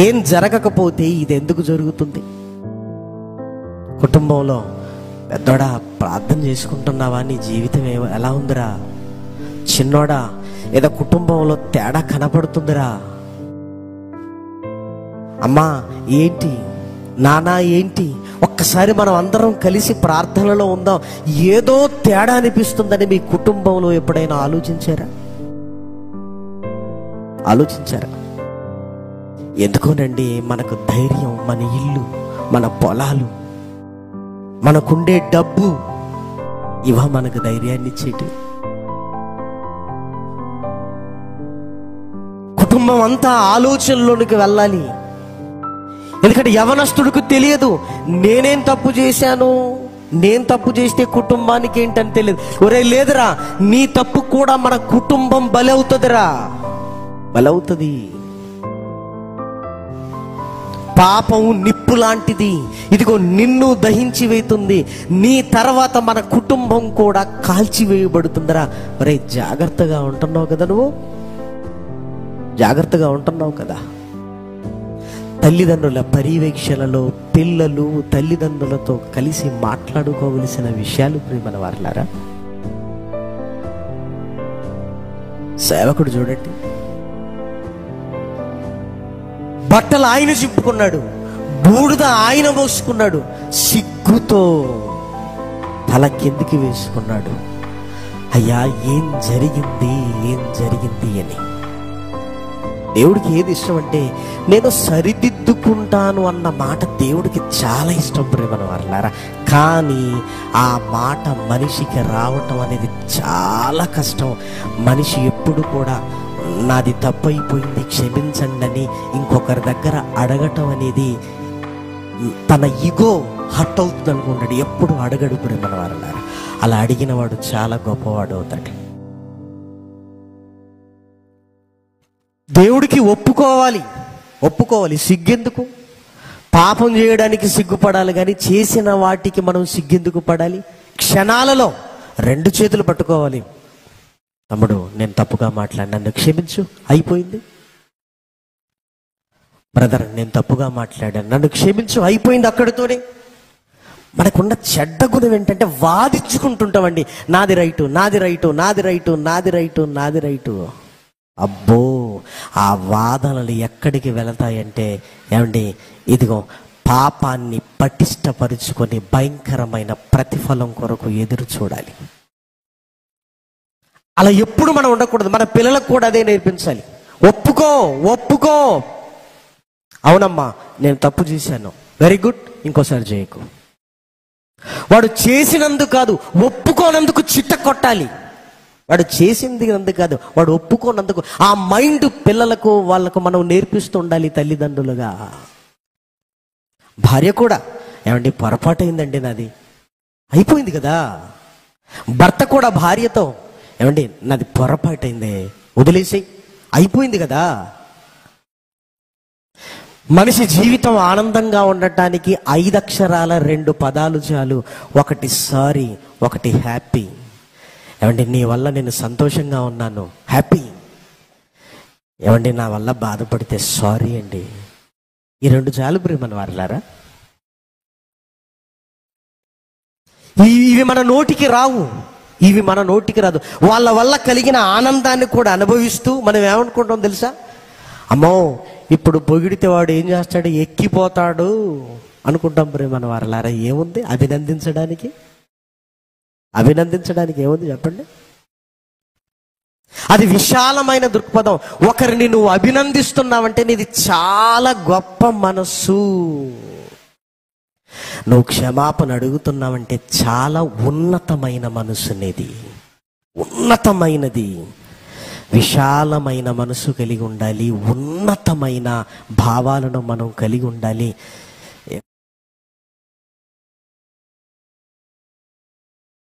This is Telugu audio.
ఏం జరగకపోతే ఇది ఎందుకు జరుగుతుంది? కుటుంబంలో పెద్దోడా ప్రార్థన చేసుకుంటున్నావా? నీ జీవితం ఎలా ఉందిరా? చిన్నోడా ఏదో కుటుంబంలో తేడా కనపడుతుందిరా? అమ్మా ఏంటి, నానా ఏంటి, ఒక్కసారి మనం అందరం కలిసి ప్రార్థనలో ఉందాం, ఏదో తేడా అనిపిస్తుందని మీ కుటుంబంలో ఎప్పుడైనా ఆలోచించారా? ఎందుకోనండి, మనకు ధైర్యం, మన ఇల్లు, మన పొలాలు, మనకుండే డబ్బు, ఇవా మనకు ధైర్యాన్ని ఇచ్చేటి. కుటుంబం అంతా ఆలోచనలోనికి వెళ్ళాలి. ఎందుకంటే యవనస్తుడికి తెలియదు నేనేం తప్పు చేశాను, నేను తప్పు చేస్తే కుటుంబానికి ఏంటని తెలియదు. ఒరే లేదురా, నీ తప్పు కూడా మన కుటుంబం బలవుతుందిరా, బలవుతుంది. పాపం నిప్పు లాంటిది, ఇదిగో నిన్ను దహించి వేస్తుంది, నీ తర్వాత మన కుటుంబం కూడా కాల్చివేయబడుతుందిరా. ఒరే జాగ్రత్తగా ఉంటున్నావు కదా, నువ్వు జాగ్రత్తగా ఉంటున్నావు కదా. తల్లిదండ్రుల పర్యవేక్షణలో పిల్లలు తల్లిదండ్రులతో కలిసి మాట్లాడుకోవలసిన విషయాలు ప్రియమైన వారలారా. సేవకుడు చూడండి, బట్టలు ఆయన చింపుకున్నాడు, బూడిద ఆయన మోసుకున్నాడు, సిగ్గుతో తల కిందికి వేసుకున్నాడు. అయ్యా ఏం జరిగింది అని. దేవుడికి ఏది ఇష్టం అంటే, నేను సరిదిద్దుకుంటాను అన్న మాట దేవుడికి చాలా ఇష్టం ప్రియమైన వారలారా. కానీ ఆ మాట మనిషికి రావటం అనేది చాలా కష్టం. మనిషి ఎప్పుడు కూడా నాది తప్పైపోయింది క్షమించండి అని ఇంకొకరి దగ్గర అడగటం అనేది తన ఈగో హర్ట్ అవుతుంది అనుకుంటాడు, ఎప్పుడు అడగడు ప్రియమైన వారలారా. అలా అడిగిన వాడు చాలా గొప్పవాడు అవుతాడు. దేవుడికి ఒప్పుకోవాలి. సిగ్గెందుకు? పాపం చేయడానికి సిగ్గుపడాలి, కానీ చేసిన వాటికి మనం సిగ్గెందుకు పడాలి? క్షణాలలో 2 చేతులు పట్టుకోవాలి. తమ్ముడు నేను తప్పుగా మాట్లాడి నన్ను క్షమించు, అయిపోయింది. బ్రదర్ నేను తప్పుగా మాట్లాడాను, నన్ను క్షమించు, అయిపోయింది అక్కడితోనే. మనకున్న చెడ్డ గుణం ఏంటంటే వాదించుకుంటుంటామండి, నాది రైటు. అబ్బో, ఆ వాదనలు ఎక్కడికి వెళతాయంటే, ఏమండి ఇదిగో పాపాన్ని పటిష్టపరుచుకొని భయంకరమైన ప్రతిఫలం కొరకు ఎదురు చూడాలి. అలా ఎప్పుడు మనం ఉండకూడదు. మన పిల్లలకు కూడా అదే నేర్పించాలి. ఒప్పుకో, అవునమ్మా నేను తప్పు చేశాను, వెరీ గుడ్, ఇంకోసారి చేయకు. వాడు చేసినందుకు కాదు, ఒప్పుకోనందుకు చిత్త కొట్టాలి. వాడు చేసింది అందుకు కాదు, వాడు ఒప్పుకోనందుకు. ఆ మైండ్ పిల్లలకు వాళ్ళకు మనం నేర్పిస్తూ ఉండాలి తల్లిదండ్రులుగా. భార్య కూడా, ఏమండి పొరపాటు అయిందండి, నాది అయిపోయింది కదా. భర్త కూడా భార్యతో, ఏమండి నాది పొరపాటు అయిందే, వదిలేసి, అయిపోయింది కదా. మనిషి జీవితం ఆనందంగా ఉండటానికి 5 అక్షరాల 2 పదాలు చాలు. ఒకటి సారీ, ఒకటి హ్యాపీ. ఏమండి నీ వల్ల నేను సంతోషంగా ఉన్నాను, హ్యాపీ. ఏమండి నా వల్ల బాధపడితే సారీ అండి. ఈ 2 చాలు ప్రియమైన వారలారా. ఇవి మన నోటికి రావు, వాళ్ళ వల్ల కలిగిన ఆనందాన్ని కూడా అనుభవిస్తూ మనం ఏమనుకుంటాం తెలుసా? అమ్మో ఇప్పుడు పొగిడితే వాడు ఏం చేస్తాడు, ఎక్కిపోతాడు అనుకుంటాం ప్రియమైన వారలారా. ఏముంది అభినందించడానికి ఏముంది చెప్పండి? అది విశాలమైన దృక్పథం. ఒకరిని నువ్వు అభినందిస్తున్నావంటే నీది చాలా గొప్ప మనస్సు. నువ్వు క్షమాపణ అడుగుతున్నావంటే చాలా ఉన్నతమైన మనసు నీది, ఉన్నతమైనది. విశాలమైన మనసు కలిగి ఉండాలి, ఉన్నతమైన భావాలను మనం కలిగి ఉండాలి.